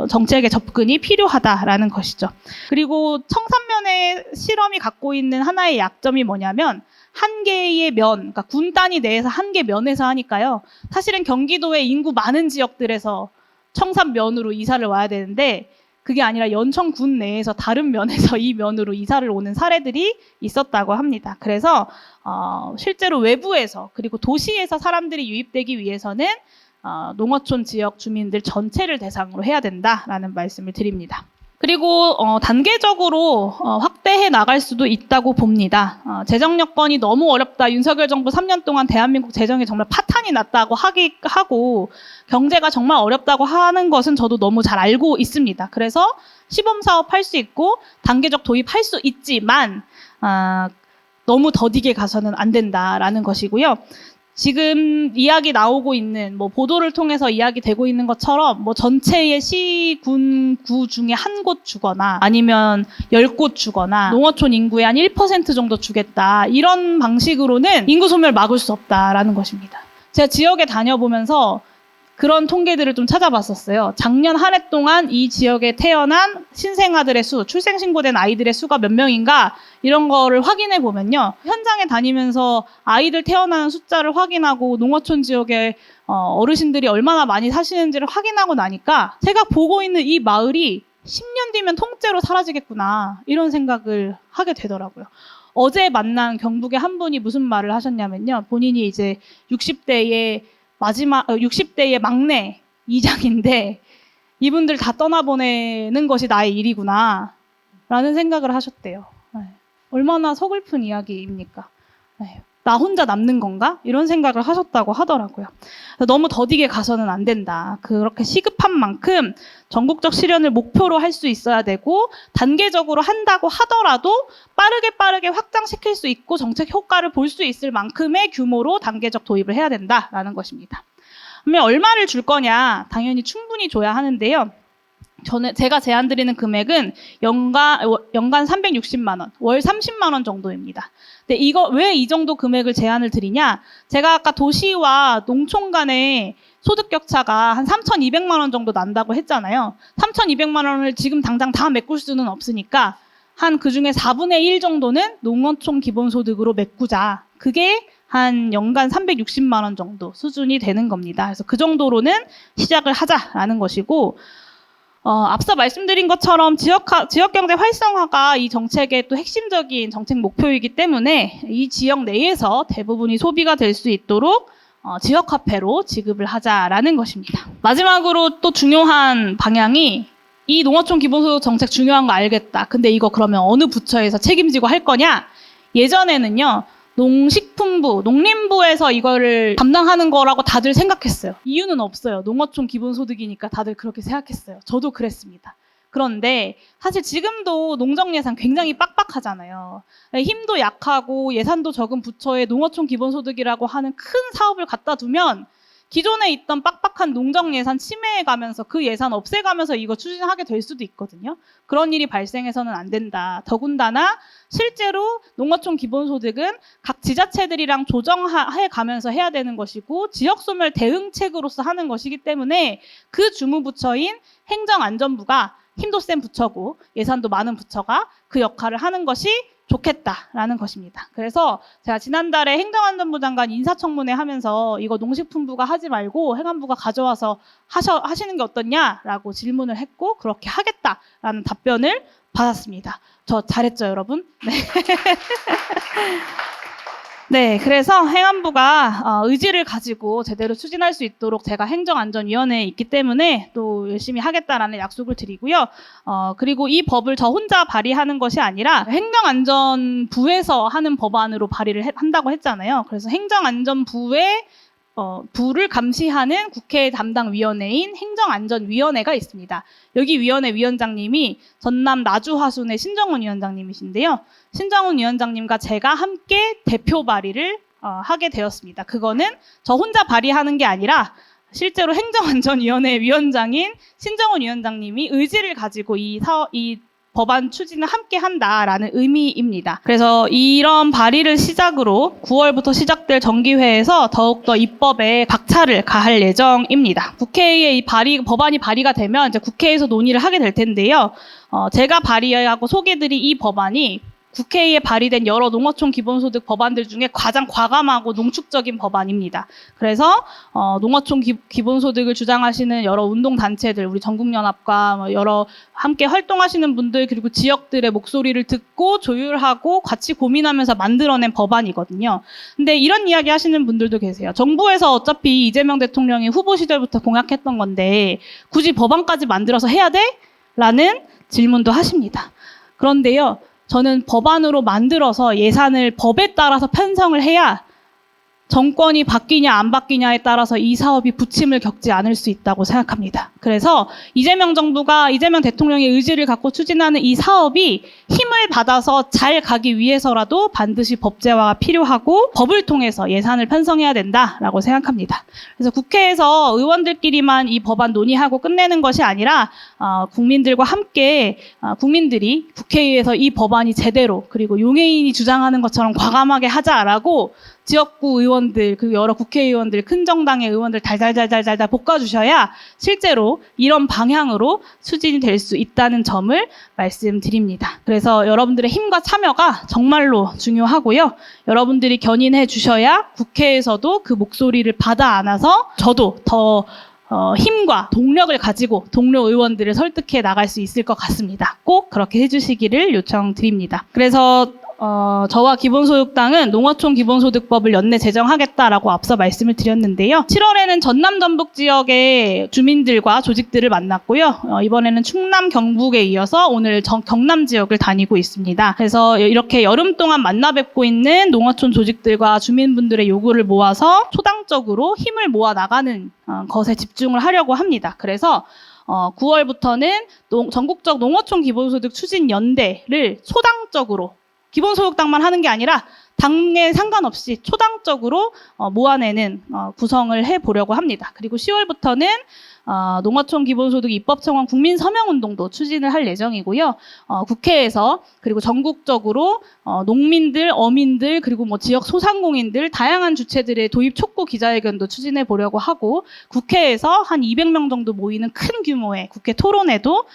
정책의 접근이 필요하다라는 것이죠. 그리고 청산면의 실험이 갖고 있는 하나의 약점이 뭐냐면 한 개의 면, 그러니까 군 단위 내에서 한 개 면에서 하니까요. 사실은 경기도의 인구 많은 지역들에서 청산면으로 이사를 와야 되는데 그게 아니라 연천군 내에서 다른 면에서 이 면으로 이사를 오는 사례들이 있었다고 합니다. 그래서 실제로 외부에서 그리고 도시에서 사람들이 유입되기 위해서는 농어촌 지역 주민들 전체를 대상으로 해야 된다라는 말씀을 드립니다. 그리고 단계적으로 확대해 나갈 수도 있다고 봅니다. 재정 여건이 너무 어렵다. 윤석열 정부 3년 동안 대한민국 재정에 정말 파탄이 났다고 하고 경제가 정말 어렵다고 하는 것은 저도 너무 잘 알고 있습니다. 그래서 시범사업 할 수 있고 단계적 도입할 수 있지만 너무 더디게 가서는 안 된다라는 것이고요. 지금 이야기 나오고 있는 뭐 보도를 통해서 이야기되고 있는 것처럼 뭐 전체의 시, 군, 구 중에 한 곳 주거나 아니면 10곳 주거나 농어촌 인구의 한 1% 정도 주겠다. 이런 방식으로는 인구 소멸 막을 수 없다라는 것입니다. 제가 지역에 다녀보면서 그런 통계들을 좀 찾아봤었어요. 작년 한 해 동안 이 지역에 태어난 신생아들의 수, 출생신고된 아이들의 수가 몇 명인가 이런 거를 확인해 보면요. 현장에 다니면서 아이들 태어나는 숫자를 확인하고 농어촌 지역에 어르신들이 얼마나 많이 사시는지를 확인하고 나니까 제가 보고 있는 이 마을이 10년 뒤면 통째로 사라지겠구나 이런 생각을 하게 되더라고요. 어제 만난 경북의 한 분이 무슨 말을 하셨냐면요. 본인이 이제 60대의 막내 이장인데 이분들 다 떠나보내는 것이 나의 일이구나 라는 생각을 하셨대요. 네. 얼마나 서글픈 이야기입니까? 네. 나 혼자 남는 건가? 이런 생각을 하셨다고 하더라고요. 너무 더디게 가서는 안 된다. 그렇게 시급한 만큼 전국적 실현을 목표로 할 수 있어야 되고 단계적으로 한다고 하더라도 빠르게 확장시킬 수 있고 정책 효과를 볼 수 있을 만큼의 규모로 단계적 도입을 해야 된다라는 것입니다. 그러면 얼마를 줄 거냐? 당연히 충분히 줘야 하는데요. 제가 제안드리는 금액은 연간 360만 원, 월 30만 원 정도입니다. 근데 이거 왜 이 정도 금액을 제안을 드리냐? 제가 아까 도시와 농촌 간의 소득 격차가 한 3,200만 원 정도 난다고 했잖아요. 3,200만 원을 지금 당장 다 메꿀 수는 없으니까 한 그중에 4분의 1 정도는 농어촌 기본소득으로 메꾸자. 그게 한 연간 360만 원 정도 수준이 되는 겁니다. 그래서 그 정도로는 시작을 하자라는 것이고 앞서 말씀드린 것처럼 지역경제 활성화가 이 정책의 또 핵심적인 정책 목표이기 때문에 이 지역 내에서 대부분이 소비가 될 수 있도록 지역화폐로 지급을 하자라는 것입니다. 마지막으로 또 중요한 방향이 이 농어촌 기본소득 정책 중요한 거 알겠다. 근데 이거 그러면 어느 부처에서 책임지고 할 거냐? 예전에는요. 농식품부, 농림부에서 이거를 담당하는 거라고 다들 생각했어요. 이유는 없어요. 농어촌 기본소득이니까 다들 그렇게 생각했어요. 저도 그랬습니다. 그런데 사실 지금도 농정 예산 굉장히 빡빡하잖아요. 힘도 약하고 예산도 적은 부처에 농어촌 기본소득이라고 하는 큰 사업을 갖다 두면 기존에 있던 빡빡한 농정 예산 침해해가면서 그 예산 없애가면서 이거 추진하게 될 수도 있거든요. 그런 일이 발생해서는 안 된다. 더군다나 실제로 농어촌 기본소득은 각 지자체들이랑 조정해가면서 해야 되는 것이고 지역소멸 대응책으로서 하는 것이기 때문에 그 주무부처인 행정안전부가 힘도 센 부처고 예산도 많은 부처가 그 역할을 하는 것이 좋겠다라는 것입니다. 그래서 제가 지난달에 행정안전부 장관 인사청문회 하면서 이거 농식품부가 하지 말고 행안부가 가져와서 하시는 게 어떻냐라고 질문을 했고 그렇게 하겠다라는 답변을 받았습니다. 저 잘했죠, 여러분? 네. 네, 그래서 행안부가 의지를 가지고 제대로 추진할 수 있도록 제가 행정안전위원회에 있기 때문에 또 열심히 하겠다라는 약속을 드리고요. 그리고 이 법을 저 혼자 발의하는 것이 아니라 행정안전부에서 하는 법안으로 발의를 한다고 했잖아요. 그래서 행정안전부의 부를 감시하는 국회 담당 위원회인 행정안전위원회가 있습니다. 여기 위원회 위원장님이 전남 나주화순의 신정훈 위원장님이신데요. 신정훈 위원장님과 제가 함께 대표 발의를 하게 되었습니다. 그거는 저 혼자 발의하는 게 아니라 실제로 행정안전위원회 위원장인 신정훈 위원장님이 의지를 가지고 이 법안 추진을 함께 한다라는 의미입니다. 그래서 이런 발의를 시작으로 9월부터 시작될 정기회에서 더욱더 입법에 박차를 가할 예정입니다. 국회에 이 법안이 발의가 되면 이제 국회에서 논의를 하게 될 텐데요. 제가 발의하고 소개드린 이 법안이 국회에 발의된 여러 농어촌 기본소득 법안들 중에 가장 과감하고 농축적인 법안입니다. 그래서 농어촌 기본소득을 주장하시는 여러 운동단체들, 우리 전국연합과 여러 함께 활동하시는 분들 그리고 지역들의 목소리를 듣고 조율하고 같이 고민하면서 만들어낸 법안이거든요. 근데 이런 이야기 하시는 분들도 계세요. 정부에서 어차피 이재명 대통령이 후보 시절부터 공약했던 건데 굳이 법안까지 만들어서 해야 돼? 라는 질문도 하십니다. 그런데요. 저는 법안으로 만들어서 예산을 법에 따라서 편성을 해야 정권이 바뀌냐 안 바뀌냐에 따라서 이 사업이 부침을 겪지 않을 수 있다고 생각합니다. 그래서 이재명 정부가 이재명 대통령의 의지를 갖고 추진하는 이 사업이 힘을 받아서 잘 가기 위해서라도 반드시 법제화가 필요하고 법을 통해서 예산을 편성해야 된다라고 생각합니다. 그래서 국회에서 의원들끼리만 이 법안 논의하고 끝내는 것이 아니라 국민들과 함께 국민들이 국회에서 이 법안이 제대로 그리고 용해인이 주장하는 것처럼 과감하게 하자라고 지역구 의원들, 그리고 여러 국회의원들, 큰 정당의 의원들 달달달달달 볶아주셔야 실제로 이런 방향으로 추진이 될 수 있다는 점을 말씀드립니다. 그래서 여러분들의 힘과 참여가 정말로 중요하고요. 여러분들이 견인해 주셔야 국회에서도 그 목소리를 받아 안아서 저도 더 힘과 동력을 가지고 동료 의원들을 설득해 나갈 수 있을 것 같습니다. 꼭 그렇게 해주시기를 요청드립니다. 그래서 저와 기본소득당은 농어촌 기본소득법을 연내 제정하겠다라고 앞서 말씀을 드렸는데요. 7월에는 전남 전북 지역의 주민들과 조직들을 만났고요. 이번에는 충남 경북에 이어서 오늘 경남 지역을 다니고 있습니다. 그래서 이렇게 여름 동안 만나 뵙고 있는 농어촌 조직들과 주민분들의 요구를 모아서 초당적으로 힘을 모아 나가는 것에 집중을 하려고 합니다. 그래서 9월부터는 전국적 농어촌 기본소득 추진 연대를 초당적으로 기본소득당만 하는 게 아니라 당에 상관없이 초당적으로 모아내는 구성을 해보려고 합니다. 그리고 10월부터는 농어촌 기본소득 입법청원 국민서명운동도 추진을 할 예정이고요. 국회에서 그리고 전국적으로 농민들, 어민들 그리고 뭐 지역 소상공인들 다양한 주체들의 도입 촉구 기자회견도 추진해 보려고 하고 국회에서 한 200명 정도 모이는 큰 규모의 국회 토론회도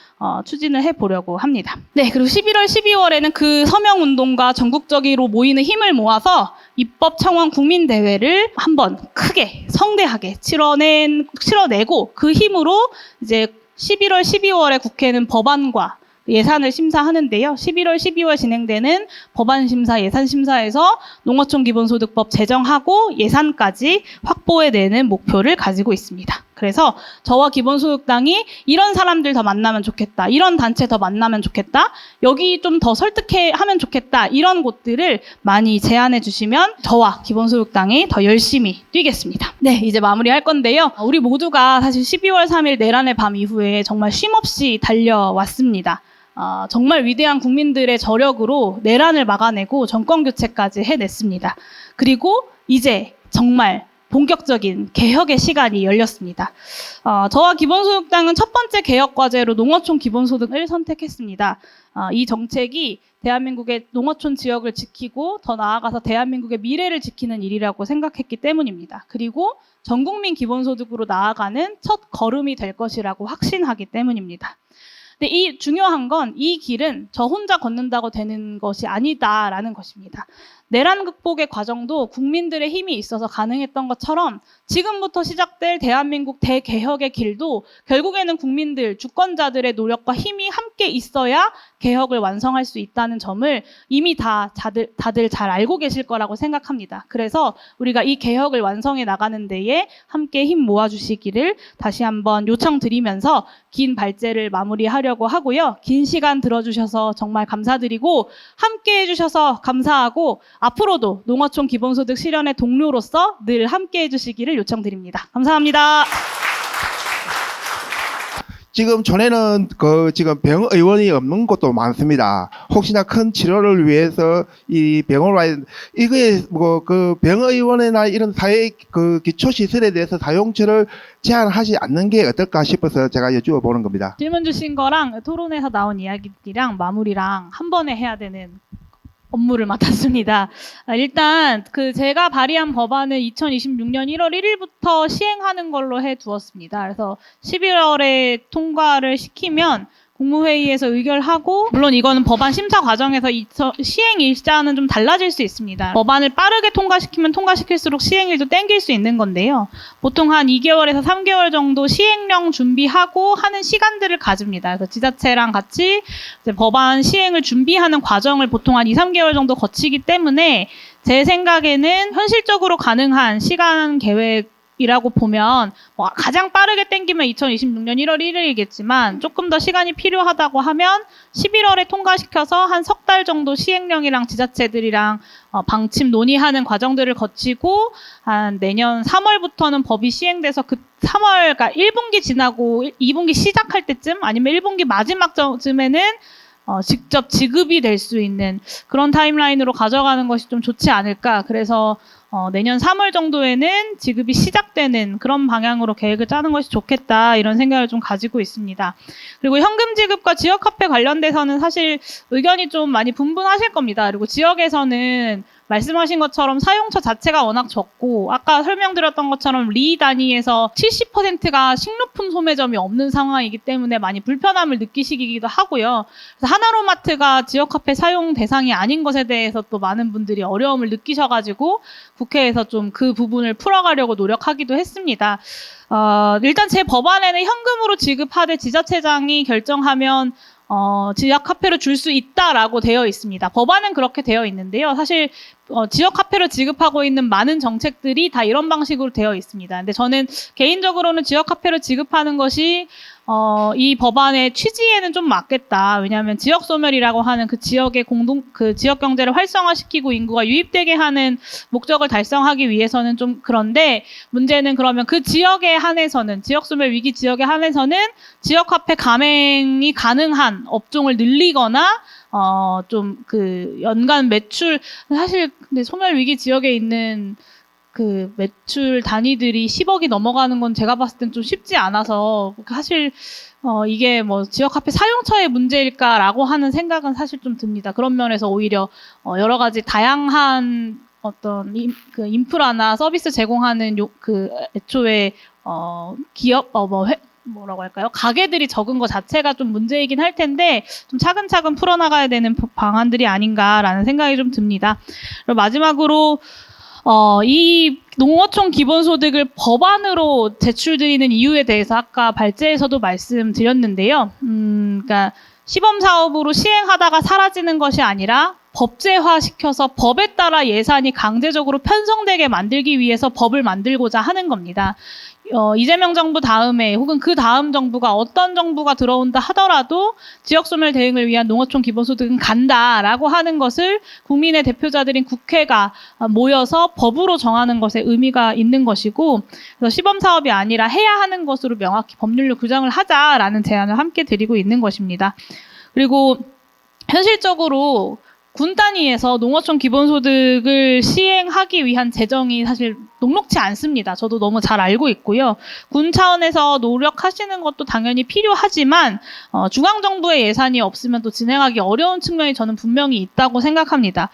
추진을 해 보려고 합니다. 네, 그리고 11월, 12월에는 그 서명운동과 전국적으로 모이는 힘을 모아서 입법청원 국민대회를 한번 크게 성대하게 치러내고 그 힘으로 이제 11월, 12월에 국회는 법안과 예산을 심사하는데요. 11월, 12월 진행되는 법안 심사, 예산 심사에서 농어촌 기본소득법 제정하고 예산까지 확보해내는 목표를 가지고 있습니다. 그래서 저와 기본소득당이 이런 사람들 더 만나면 좋겠다. 이런 단체 더 만나면 좋겠다. 여기 좀 더 설득하면 좋겠다. 이런 곳들을 많이 제안해 주시면 저와 기본소득당이 더 열심히 뛰겠습니다. 네, 이제 마무리할 건데요. 우리 모두가 사실 12월 3일 내란의 밤 이후에 정말 쉼없이 달려왔습니다. 정말 위대한 국민들의 저력으로 내란을 막아내고 정권교체까지 해냈습니다. 그리고 이제 정말 본격적인 개혁의 시간이 열렸습니다. 저와 기본소득당은 첫 번째 개혁 과제로 농어촌 기본소득을 선택했습니다. 이 정책이 대한민국의 농어촌 지역을 지키고 더 나아가서 대한민국의 미래를 지키는 일이라고 생각했기 때문입니다. 그리고 전국민 기본소득으로 나아가는 첫 걸음이 될 것이라고 확신하기 때문입니다. 근데 이 중요한 건 이 길은 저 혼자 걷는다고 되는 것이 아니다라는 것입니다. 내란 극복의 과정도 국민들의 힘이 있어서 가능했던 것처럼 지금부터 시작될 대한민국 대개혁의 길도 결국에는 국민들, 주권자들의 노력과 힘이 함께 있어야 개혁을 완성할 수 있다는 점을 이미 다들 잘 알고 계실 거라고 생각합니다. 그래서 우리가 이 개혁을 완성해 나가는 데에 함께 힘 모아주시기를 다시 한번 요청드리면서 긴 발제를 마무리하려고 하고요. 긴 시간 들어주셔서 정말 감사드리고 함께 해주셔서 감사하고 앞으로도 농어촌 기본소득 실현의 동료로서 늘 함께 해주시기를 요청드립니다. 감사합니다. 지금 전에는 지금 병의원이 없는 곳도 많습니다. 혹시나 큰 치료를 위해서 이 병원을 와야 이게 병의원이나 이런 사회 기초시설에 대해서 사용처를 제한하지 않는 게 어떨까 싶어서 제가 여쭈어보는 겁니다. 질문 주신 거랑 토론에서 나온 이야기들이랑 마무리랑 한 번에 해야 되는 업무를 맡았습니다. 일단 제가 발의한 법안을 2026년 1월 1일부터 시행하는 걸로 해두었습니다. 그래서 11월에 통과를 시키면 국무회의에서 의결하고, 물론 이거는 법안 심사 과정에서 시행 일자는 좀 달라질 수 있습니다. 법안을 빠르게 통과시키면 통과시킬수록 시행일도 땡길 수 있는 건데요. 보통 한 2개월에서 3개월 정도 시행령 준비하고 하는 시간들을 가집니다. 그래서 지자체랑 같이 이제 법안 시행을 준비하는 과정을 보통 한 2, 3개월 정도 거치기 때문에 제 생각에는 현실적으로 가능한 시간 계획 이라고 보면 가장 빠르게 땡기면 2026년 1월 1일이겠지만 조금 더 시간이 필요하다고 하면 11월에 통과시켜서 한 석 달 정도 시행령이랑 지자체들이랑 방침 논의하는 과정들을 거치고 한 내년 3월부터는 법이 시행돼서 그 3월, 그러니까 1분기 지나고 2분기 시작할 때쯤 아니면 1분기 마지막쯤에는 직접 지급이 될 수 있는 그런 타임라인으로 가져가는 것이 좀 좋지 않을까. 그래서 내년 3월 정도에는 지급이 시작되는 그런 방향으로 계획을 짜는 것이 좋겠다, 이런 생각을 좀 가지고 있습니다. 그리고 현금 지급과 지역 화폐 관련돼서는 사실 의견이 좀 많이 분분하실 겁니다. 그리고 지역에서는 말씀하신 것처럼 사용처 자체가 워낙 적고 아까 설명드렸던 것처럼 리 단위에서 70%가 식료품 소매점이 없는 상황이기 때문에 많이 불편함을 느끼시기도 하고요. 그래서 하나로마트가 지역화폐 사용 대상이 아닌 것에 대해서 또 많은 분들이 어려움을 느끼셔가지고 국회에서 좀 그 부분을 풀어가려고 노력하기도 했습니다. 일단 제 법안에는 현금으로 지급하되 지자체장이 결정하면 지역 화폐로 줄 수 있다라고 되어 있습니다. 법안은 그렇게 되어 있는데요. 사실 지역 화폐로 지급하고 있는 많은 정책들이 다 이런 방식으로 되어 있습니다. 근데 저는 개인적으로는 지역 화폐로 지급하는 것이 이 법안의 취지에는 좀 맞겠다. 왜냐하면 지역 소멸이라고 하는 그 지역의 지역 경제를 활성화시키고 인구가 유입되게 하는 목적을 달성하기 위해서는 좀 그런데, 문제는 그러면 그 지역에 한해서는, 지역 소멸 위기 지역에 한해서는 지역 화폐 가맹이 가능한 업종을 늘리거나 좀 연간 매출, 사실 근데 소멸 위기 지역에 있는 그 매출 단위들이 10억이 넘어가는 건 제가 봤을 땐 좀 쉽지 않아서 사실 이게 뭐 지역 화폐 사용처의 문제일까라고 하는 생각은 사실 좀 듭니다. 그런 면에서 오히려 여러 가지 다양한 어떤 인프라나 서비스 제공하는 애초에 기업 뭐라고 할까요? 가게들이 적은 것 자체가 좀 문제이긴 할 텐데 좀 차근차근 풀어나가야 되는 방안들이 아닌가라는 생각이 좀 듭니다. 그리고 마지막으로 이 농어촌 기본소득을 법안으로 제출드리는 이유에 대해서 아까 발제에서도 말씀드렸는데요. 그러니까 시범사업으로 시행하다가 사라지는 것이 아니라 법제화시켜서 법에 따라 예산이 강제적으로 편성되게 만들기 위해서 법을 만들고자 하는 겁니다. 이재명 정부 다음에 혹은 그 다음 정부가 어떤 정부가 들어온다 하더라도 지역소멸 대응을 위한 농어촌 기본소득은 간다라고 하는 것을 국민의 대표자들인 국회가 모여서 법으로 정하는 것에 의미가 있는 것이고, 그래서 시범사업이 아니라 해야 하는 것으로 명확히 법률로 규정을 하자라는 제안을 함께 드리고 있는 것입니다. 그리고 현실적으로 군 단위에서 농어촌 기본소득을 시행하기 위한 재정이 사실 녹록지 않습니다. 저도 너무 잘 알고 있고요. 군 차원에서 노력하시는 것도 당연히 필요하지만 중앙정부의 예산이 없으면 또 진행하기 어려운 측면이 저는 분명히 있다고 생각합니다.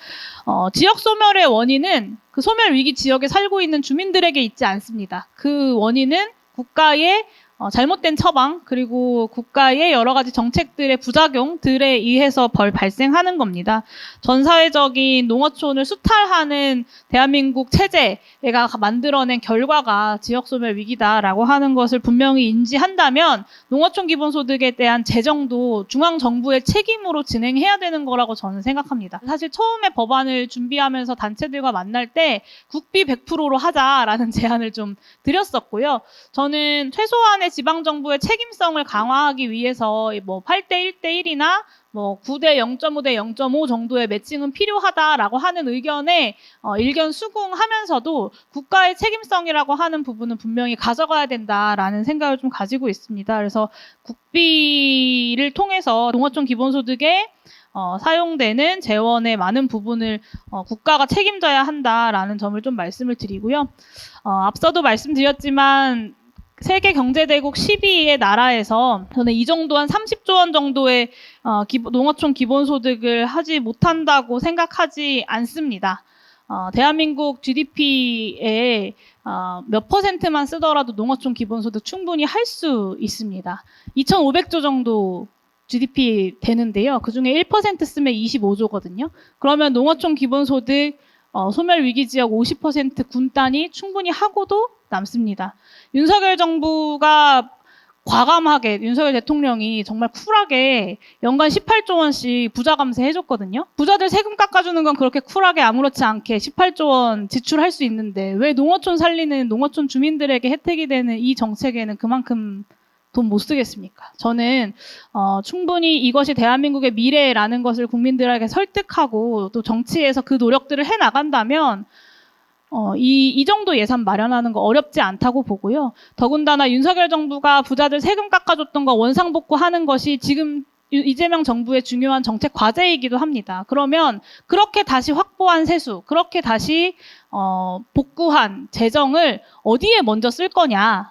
지역 소멸의 원인은 그 소멸 위기 지역에 살고 있는 주민들에게 있지 않습니다. 그 원인은 국가의 잘못된 처방 그리고 국가의 여러 가지 정책들의 부작용들에 의해서 발생하는 겁니다. 전 사회적인 농어촌을 수탈하는 대한민국 체제가 만들어낸 결과가 지역소멸 위기다라고 하는 것을 분명히 인지한다면 농어촌 기본소득에 대한 재정도 중앙정부의 책임으로 진행해야 되는 거라고 저는 생각합니다. 사실 처음에 법안을 준비하면서 단체들과 만날 때 국비 100%로 하자라는 제안을 좀 드렸었고요. 저는 최소한의 지방정부의 책임성을 강화하기 위해서 뭐 8대 1대 1이나 뭐 9대 0.5 대 0.5 정도의 매칭은 필요하다라고 하는 의견에 일견 수긍하면서도 국가의 책임성이라고 하는 부분은 분명히 가져가야 된다라는 생각을 좀 가지고 있습니다. 그래서 국비를 통해서 농어촌 기본소득에 사용되는 재원의 많은 부분을 국가가 책임져야 한다라는 점을 좀 말씀을 드리고요. 앞서도 말씀드렸지만 세계 경제대국 12위의 나라에서 저는 이 정도 한 30조 원 정도의 농어촌 기본소득을 하지 못한다고 생각하지 않습니다. 대한민국 GDP의 몇 퍼센트만 쓰더라도 농어촌 기본소득 충분히 할 수 있습니다. 2,500조 정도 GDP 되는데요. 그중에 1% 쓰면 25조거든요. 그러면 농어촌 기본소득 소멸 위기 지역 50% 군단이 충분히 하고도 남습니다. 윤석열 정부가 과감하게 윤석열 대통령이 정말 쿨하게 연간 18조 원씩 부자 감세 해줬거든요. 부자들 세금 깎아주는 건 그렇게 쿨하게 아무렇지 않게 18조 원 지출할 수 있는데 왜 농어촌 살리는 농어촌 주민들에게 혜택이 되는 이 정책에는 그만큼 돈 못 쓰겠습니까? 저는 충분히 이것이 대한민국의 미래라는 것을 국민들에게 설득하고 또 정치에서 그 노력들을 해나간다면 이 정도 예산 마련하는 거 어렵지 않다고 보고요. 더군다나 윤석열 정부가 부자들 세금 깎아줬던 거 원상복구하는 것이 지금 이재명 정부의 중요한 정책 과제이기도 합니다. 그러면 그렇게 다시 확보한 세수, 그렇게 다시 복구한 재정을 어디에 먼저 쓸 거냐?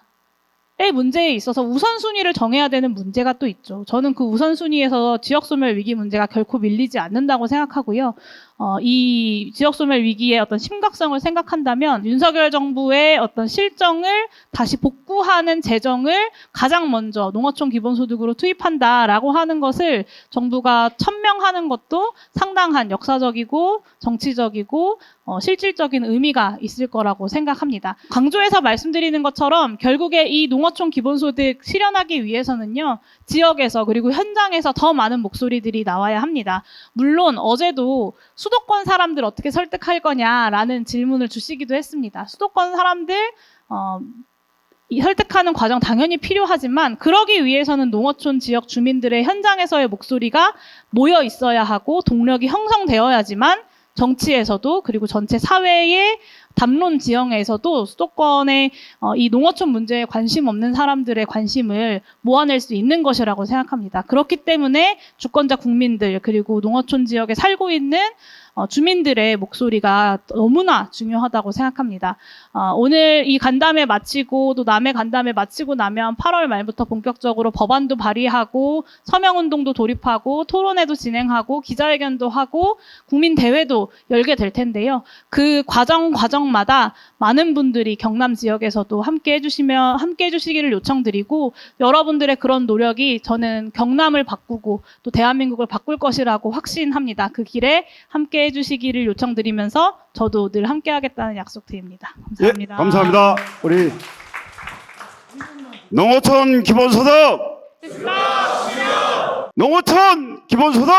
의 문제에 있어서 우선순위를 정해야 되는 문제가 또 있죠. 저는 그 우선순위에서 지역소멸 위기 문제가 결코 밀리지 않는다고 생각하고요. 이 지역소멸 위기의 어떤 심각성을 생각한다면 윤석열 정부의 어떤 실정을 다시 복구하는 재정을 가장 먼저 농어촌 기본소득으로 투입한다라고 하는 것을 정부가 천명하는 것도 상당한 역사적이고 정치적이고 실질적인 의미가 있을 거라고 생각합니다. 강조해서 말씀드리는 것처럼 결국에 이 농어촌 기본소득 실현하기 위해서는요. 지역에서 그리고 현장에서 더 많은 목소리들이 나와야 합니다. 물론 어제도 수도권 사람들 어떻게 설득할 거냐라는 질문을 주시기도 했습니다. 수도권 사람들 이 설득하는 과정 당연히 필요하지만 그러기 위해서는 농어촌 지역 주민들의 현장에서의 목소리가 모여 있어야 하고 동력이 형성되어야지만 정치에서도 그리고 전체 사회의 담론 지형에서도 수도권의 이 농어촌 문제에 관심 없는 사람들의 관심을 모아낼 수 있는 것이라고 생각합니다. 그렇기 때문에 주권자 국민들 그리고 농어촌 지역에 살고 있는 주민들의 목소리가 너무나 중요하다고 생각합니다. 오늘 이 간담회 마치고 또 남해 간담회 마치고 나면 8월 말부터 본격적으로 법안도 발의하고 서명운동도 돌입하고 토론회도 진행하고 기자회견도 하고 국민대회도 열게 될 텐데요. 그 과정마다 많은 분들이 경남 지역에서도 함께 해주시기를 요청드리고 여러분들의 그런 노력이 저는 경남을 바꾸고 또 대한민국을 바꿀 것이라고 확신합니다. 그 길에 함께 해주시기를 요청드리면서 저도 늘 함께하겠다는 약속드립니다. 감사합니다. 예, 감사합니다. 우리 농어촌 기본소득 농어촌 기본소득